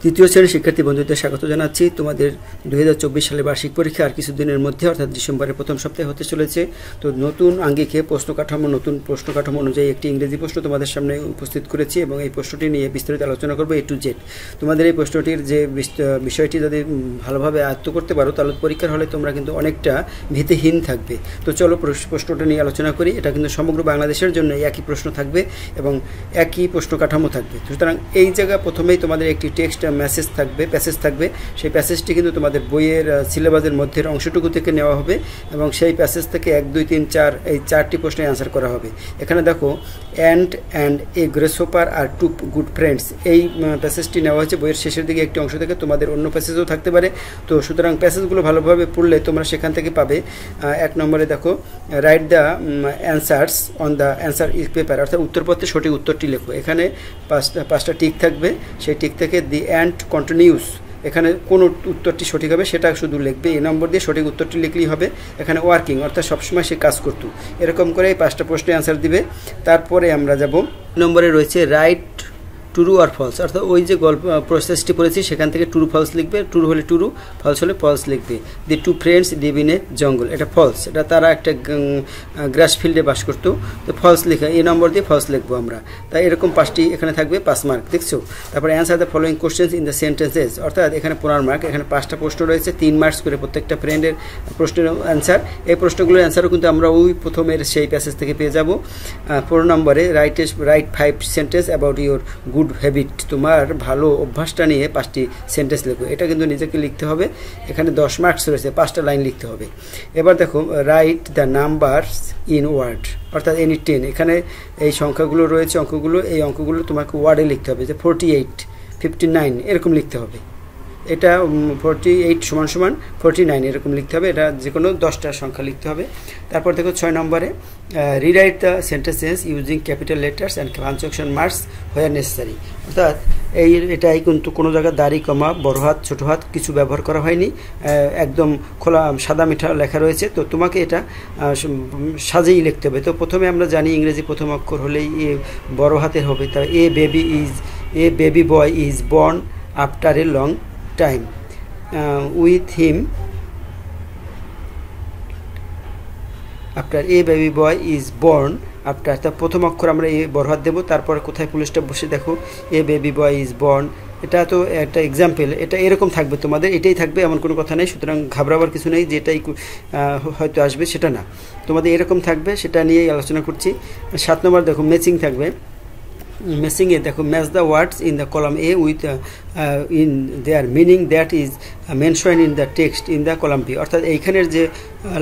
তৃতীয় শ্রেণীর শিক্ষার্থী বন্ধুদের স্বাগত জানাচ্ছি। তোমাদের 2024 সালের বার্ষিক পরীক্ষা আর কিছুদিনের মধ্যে অর্থাৎ ডিসেম্বরের প্রথম সপ্তাহে হতে চলেছে। তো নতুন আঙ্গিকে নতুন প্রশ্ন কাঠামো অনুযায়ী একটি ইংরেজি প্রশ্ন তোমাদের সামনে উপস্থিত করেছি এবং এই প্রশ্নটি নিয়ে বিস্তারিত আলোচনা করবো A to Z। তোমাদের এই প্রশ্নটির যে বিষয়টি যদি ভালোভাবে আয়ত্ত করতে পারো তাহলে পরীক্ষার হলে তোমরা কিন্তু অনেকটা ভীতিহীন থাকবে। তো চলো প্রশ্নটা নিয়ে আলোচনা করি। এটা কিন্তু সমগ্র বাংলাদেশের জন্য একই প্রশ্ন থাকবে এবং একই প্রশ্ন কাঠামো থাকবে। সুতরাং এই জায়গা প্রথমেই তোমাদের একটি টেক্সট প্যাসেজ থাকবে। সেই প্যাসেজটি কিন্তু তোমাদের বইয়ের সিলেবাসের মধ্যের অংশটুকু থেকে নেওয়া হবে এবং সেই প্যাসেজ থেকে 1, 2, 3, 4 এই 4টি প্রশ্নের অ্যান্সার করা হবে। এখানে দেখো and a grasshopper are two good friends, এই প্যাসেজটি নেওয়া হয়েছে বইয়ের শেষের দিকে একটি অংশ থেকে। তোমাদের অন্য প্যাসেজও থাকতে পারে। তো সুতরাং প্যাসেজগুলো ভালোভাবে পড়লে তোমরা সেখান থেকে পাবে। 1 নম্বরে দেখো write the answers on the answer is paper, অর্থাৎ উত্তরপত্রে সঠিক উত্তরটি লেখো। এখানে 5টা টিক থাকবে। সেই টিক থেকে দি অ্যান্ড কন্টিনিউস, এখানে কোন উত্তরটি সঠিক হবে সেটা শুধু লিখবে। এই নম্বর দিয়ে সঠিক উত্তরটি লিখলেই হবে। এখানে ওয়ার্কিং, অর্থাৎ সবসময় সে কাজ করতো, এরকম করে এই 5টা প্রশ্নের অ্যান্সার দিবে। তারপরে আমরা যাব নম্বরে রয়েছে রাইট ট্রু আর ফলস, অর্থাৎ ওই যে গল্প প্রসেসটি পড়েছি সেখান থেকে ট্রু ফলস লিখবে। ট্রু হলে ট্রু, ফলস হলে ফলস লিখবে। The two friends live in a jungle, এটা ফলস, এটা তারা একটা গ্রাস ফিল্ডে বাস করতো। তো ফলস লেখা, এই নম্বর দিয়ে ফলস লিখবো আমরা। তাই এরকম 5টি এখানে থাকবে, 5 মার্ক, দেখছো। তারপরে answer the following questions in the sentences, অর্থাৎ এখানে 15 মার্ক। এখানে 5টা প্রশ্ন রয়েছে, 3 মার্কস করে প্রত্যেকটা ফ্রেন্ডের প্রশ্নের অ্যান্সার। এই প্রশ্নগুলোর অ্যান্সারও কিন্তু আমরা ওই প্রথমের সেই প্যাসেজ থেকে পেয়ে যাব। 4 নম্বরে right 5 sentence about your good habit, তোমার ভালো অভ্যাসটা নিয়ে 5টি সেন্টেন্স লেখো। এটা কিন্তু নিজেকে লিখতে হবে। এখানে 10 মার্কস রয়েছে, 5টা লাইন লিখতে হবে। এবার দেখো write the numbers in word, অর্থাৎ এনি 10, এখানে এই সংখ্যাগুলো রয়েছে, অঙ্কগুলো, এই অঙ্কগুলো তোমাকে ওয়ার্ডে লিখতে হবে। যে 48, 59 এরকম লিখতে হবে। এটা 48 = 49 এরকম লিখতে হবে। এটা যে কোনো 10টা সংখ্যা লিখতে হবে। তারপর দেখো 6 নম্বরে rewrite the sentences using capital letters and punctuation marks where necessary, অর্থাৎ এটাই কিন্তু কোনো জায়গায় দাড়ি, কমা, বড় হাত, ছোটো হাত কিছু ব্যবহার করা হয়নি। একদম খোলা সাদা মিঠা লেখা রয়েছে। তো তোমাকে এটা সাজিয়েই লিখতে হবে। তো প্রথমে আমরা জানি ইংরেজি প্রথম অক্ষর হলেই বড় হাতের হবে। তা a baby boy is born after a long time with him after a baby boy is born after, তা প্রথম অক্ষর আমরা এ বড় হাত দেবো। তারপর কোথায় পুলিশটা বসে দেখো এ বেবি বয় ইজ বর্ন, এটা তো একটা এক্সাম্পল। এটা এরকম থাকবে তোমাদের, এটাই থাকবে, এমন কোনো কথা নেই। সুতরাং ঘাবড়াবার কিছু নেই, যেটাই হয়তো আসবে সেটা না, তোমাদের এরকম থাকবে, সেটা নিয়েই আলোচনা করছি। 7 নম্বর দেখো ম্যাচিং থাকবে। ম্যাচিংয়ে দেখো match the words in the column A with in their meaning that is mention in the text in the column B, অর্থাৎ এইখানের যে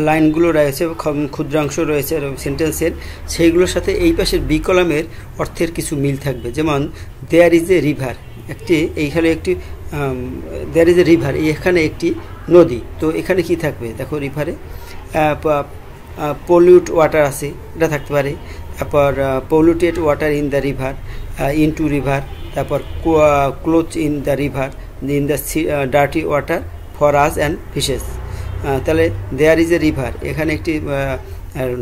লাইনগুলো রয়েছে, ক্ষুদ্রাংশ রয়েছে সেন্টেন্সের, সেইগুলোর সাথে এই পাশের বি কলামের অর্থের কিছু মিল থাকবে। যেমন দেয়ার ইজ এ রিভার, এইখানে একটি দেয়ার ইজ এ রিভার, এখানে একটি নদী। তো এখানে কি থাকবে দেখো, রিভারে পলিউট ওয়াটার আছে, এটা থাকতে পারে। তারপর polluted water in the river, into river. তারপর cloth in the river, in the dirty water for us and fishes. তাহলে দেয়ার ইজ এ রিভার, এখানে একটি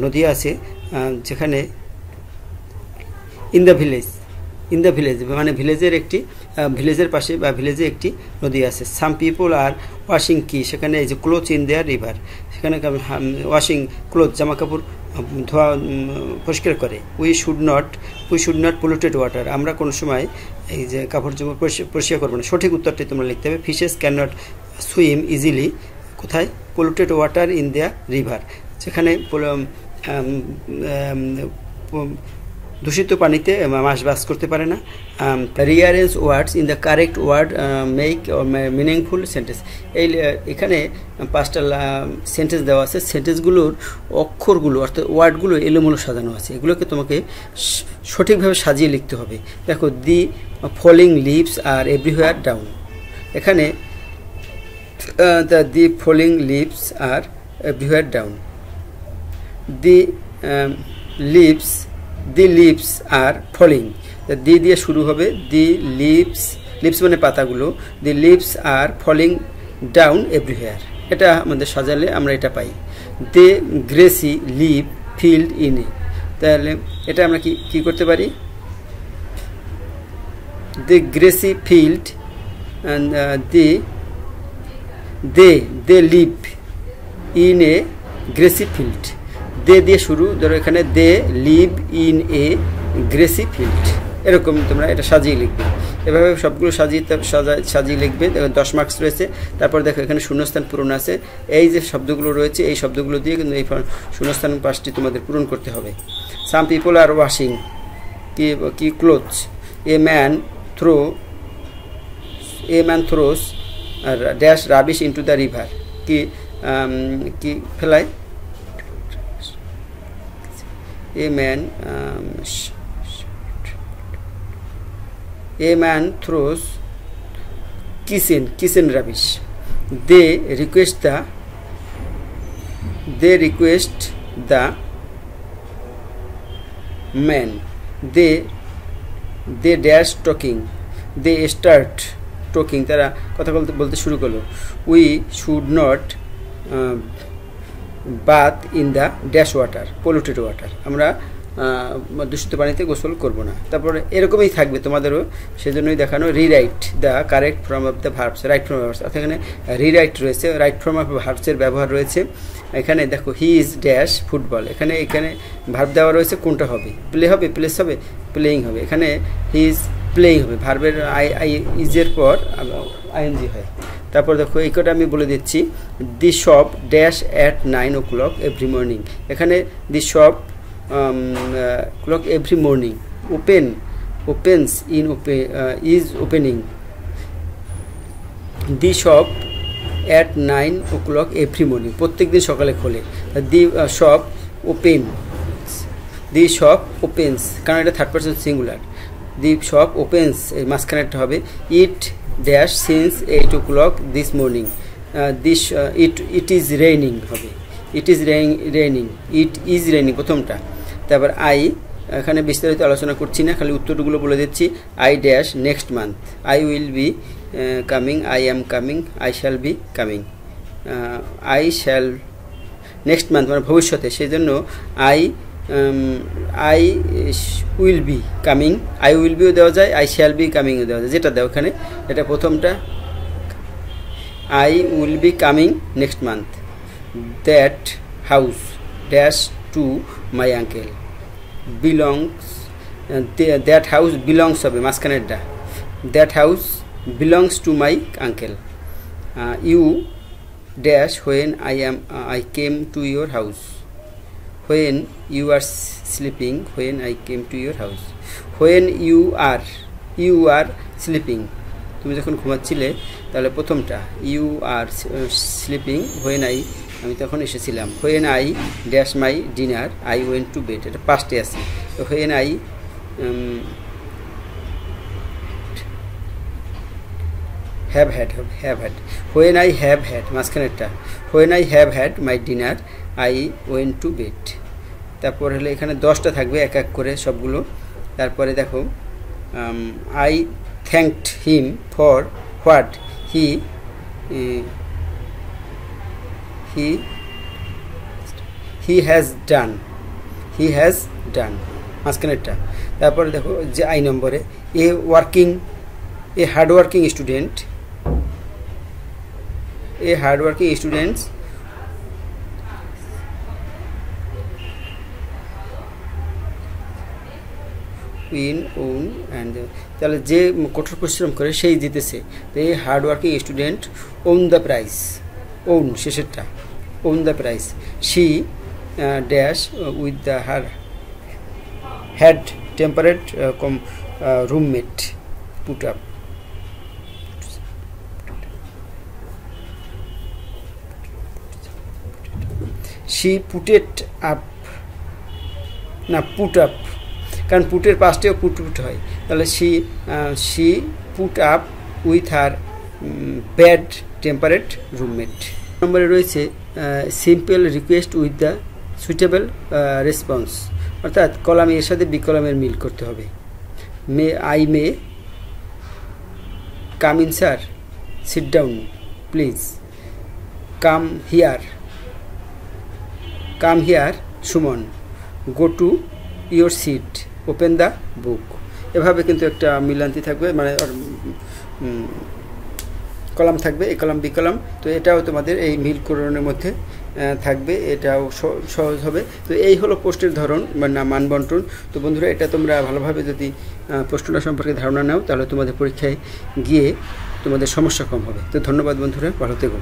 নদী আছে, যেখানে ইন দ্য ভিলেজ মানে ভিলেজের পাশে বা ভিলেজে একটি নদী আছে। সাম পিপল আর ওয়াশিং কি, সেখানে এই যে ক্লোথ ইন দেয়ার রিভার, সেখানে ওয়াশিং ক্লোথ, জামা কাপড় ধোয়া পরিষ্কার করে। We should not polluted water, আমরা কোনো সময় এই যে কাপড় জামা পরিষ্কার করবো না। সঠিক উত্তরটি তোমরা লিখতে হবে। Fishes can not swim easily, কোথায়, polluted water in the river, যেখানে দূষিত পানিতে মাছ বাস করতে পারে না। Rearrange words in the correct word make meaningful sentence, এখানে 5টা সেন্টেন্স দেওয়া আছে। সেন্টেন্সগুলোর অক্ষরগুলো অর্থাৎ ওয়ার্ডগুলো এলোমেলো সাজানো আছে, এগুলোকে তোমাকে সঠিকভাবে সাজিয়ে লিখতে হবে। দেখো the falling leaves are everywhere down, এখানে the falling leaves are everywhere down, the leaves are falling, the দিয়ে শুরু হবে। দি লিভস মানে পাতাগুলো, the leaves are falling down everywhere, এটা আমাদের সাজালে আমরা এটা পাই। They grassy live field in a, তাহলে এটা আমরা কি করতে পারি, the grassy field they live in a grassy field. They দিয়ে শুরু, ধরো এখানে they live in a grassy field, এরকম তোমরা এটা সাজিয়ে লিখবে। এভাবে সবগুলো সাজিয়ে লিখবে। দেখো 10 মার্কস রয়েছে। তারপর দেখো এখানে শূন্যস্থান পূরণ আছে। এই যে শব্দগুলো রয়েছে এই শব্দগুলো দিয়ে কিন্তু এই শূন্যস্থান পাঁচটি তোমাদের পূরণ করতে হবে। সাম পিপল আর ওয়াশিং কি clothes, a man throes dash rubbish into the river, কি ফেলায়, a man throws kitchen rubbish. They request the man. They dash talking. They start talking. তারা কথা বলতে শুরু করলো। We should not bath in the dash water, polluted water, আমরা দূষিত পানিতে গোসল করব না। তারপরে এরকমই থাকবে তোমাদেরও, সেজন্যই দেখানো rewrite the correct form of the verbs, right form of verbs. অর্থাৎ এখানে রিরাইট রয়েছে, রাইট ফর্ম অফ ভার্বসের ব্যবহার রয়েছে। এখানে দেখো হি ইজ ড্যাশ ফুটবল, এখানে ভার্ব দেওয়া রয়েছে, কোনটা হবে, প্লে হবে, প্লেস হবে, প্লেয়িং হবে। এখানে হি ইজ প্লেয়িং হবে, ভার্বের আই ইজের পর আইএনজি হয়। তারপর দেখো এই কটা আমি বলে দিচ্ছি। The shop dash at 9 o'clock every morning, এখানে the shop clock every morning, opens is opening, the shop at 9 o'clock every morning, প্রত্যেক দিন সকালে খোলে। দি শপ ওপেন্স, কারণ এটা third person singular. The shop opens, মাঝখানেরটা হবে it dash since 8 o'clock this morning, it is raining হবে, it is raining প্রথমটা। তারপর আই, এখানে বিস্তারিত আলোচনা করছি না, খালি উত্তরগুলো বলে দিচ্ছি। I dash next month, I will be coming, I am coming, I shall be coming, I shall next month মানে ভবিষ্যতে, সেই জন্য I will be coming, I will বিও দেওয়া যায়, আই শ্যাল বি কামিংও দেওয়া যায়, যেটা দেওয়া এখানে এটা প্রথমটা। I will be coming next month, that house dash to my uncle, belongs, that house belongs হবে মাঝখানেরটা, that house belongs to my uncle. You dash when I came to your house, when you are sleeping, when I came to your house, when you are sleeping, তুমি যখন ঘুমাচ্ছিলে, তাহলে প্রথমটা you are sleeping, when আমি তখন এসেছিলাম, when I dash my dinner, I went to bed, এটা পাস্টে আছে। when I have had, when I have had মাঝখানেরটা, when I have had my dinner, I went to bed। তারপর হলে এখানে 10টা থাকবে এক এক করে সবগুলো। তারপরে দেখো I thanked him for what he has done, মাঝখানেরটা। তারপরে দেখো যে আই নম্বরে a hardworking student own and তাহলে যে কঠোর পরিশ্রম করে সেই জিতেছে। তো এই hard working student won the prize, won শেষেরটা, won the prize. She dash with the had temperate roommate put up, she putted up, না পুট আপ, কারণ পুটের পাশটাও পুট হয়, তাহলে she put up with her bad temperate roommate. নম্বরে রয়েছে simple request with the suitable response, অর্থাৎ কলামে এর সাথে বিকলামের মিল করতে হবে। I may come in sir, sit down please, come here Suman, go to your seat, open the book. এভাবে কিন্তু একটা মিলান্তি থাকবে, মানে কলাম থাকবে, এ কলাম বি কলাম। তো এটাও তোমাদের এই মিলকরণের মধ্যে থাকবে, এটাও সহজ হবে। তো এই হলো প্রশ্নের ধরন বা মান বন্টন। তো বন্ধুরা, এটা তোমরা ভালোভাবে যদি প্রশ্নটা সম্পর্কে ধারণা নাও, তাহলে তোমাদের পরীক্ষায় গিয়ে তোমাদের সমস্যা কম হবে। তো ধন্যবাদ বন্ধুরা, ভালো থেকো।